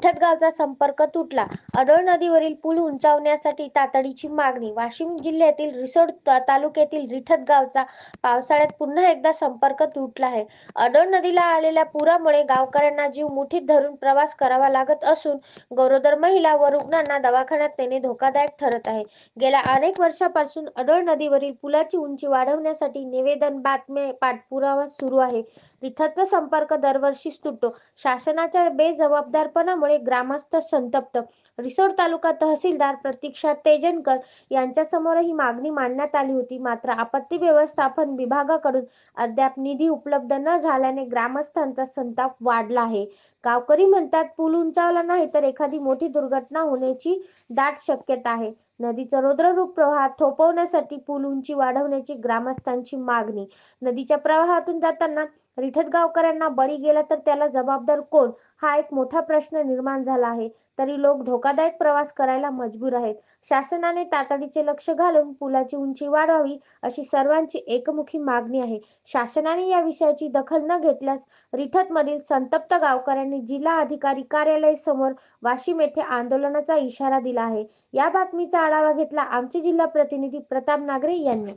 रिठतगावचा संपर्क तुटला. अडोळ नदीवरील पूल उंचावण्यासाठी तातडीची मागणी. वाशिम जिल्ह्यातील रिसोड तालुक्यातील रिठतगावचा पावसाळ्यात पुन्हा एकदा संपर्क तुटला आहे. अडोळ नदीला आलेल्या पुरामुळे गावकऱ्यांना जीव मुठीत धरून प्रवास करावा लागत असून गरोदर महिला व रुग्णांना दवाखान्यात नेणे धोकादायक ठरत आहे. गेल्या अनेक वर्षांपासून अडोळ नदीवरील पुलाची उंची वाढवण्यासाठी निवेदन, बातम्या, पाठपुरावा सुरू आहे. रिठतचा संपर्क दरवर्षीच तुटतो. शासनाच्या बेजबाबदारपणामुळे ग्रामस्थ संतप्त. रिसोड तालुका तहसीलदार प्रतीक्षा तेजनकर यांच्यासमोर ही मागणी मांडण्यात आली होती. मात्र आपत्ती व्यवस्थापन विभागाकडून अद्याप निधी उपलब्ध न झाल्याने ग्रामस्थांचा संताप वाढला आहे. गावकरी म्हणतात, पूल उंचावला नाही तर एखादी मोठी दुर्घटना होण्याची दाट शक्यता आहे. नदीचं रौद्ररूप प्रवाह थोपवण्यासाठी पूल उंची वाढवण्याची ग्रामस्थांची मागणी. नदीच्या प्रवाहातून जाताना रिठत गावकऱ्यांना बळी गेला तर त्याला जबाबदार कोण, हा एक मोठा प्रश्न निर्माण झाला आहे. तरी लोक धोकादायक प्रवास करायला मजबूर आहेत. शासनाने तातडीचे लक्ष घालून पुलाची उंची वाढवावी अशी सर्वांची एकमुखी मागणी आहे. शासनाने या विषयाची दखल न घेतल्यास रिठतमधील संतप्त गावकऱ्यांनी जिल्हा अधिकारी कार्यालय समोर वाशिम येथे आंदोलनाचा इशारा दिला आहे. या बातमीचा आढावा घेतला आमचे जिल्हा प्रतिनिधी प्रताप नागरे यांनी.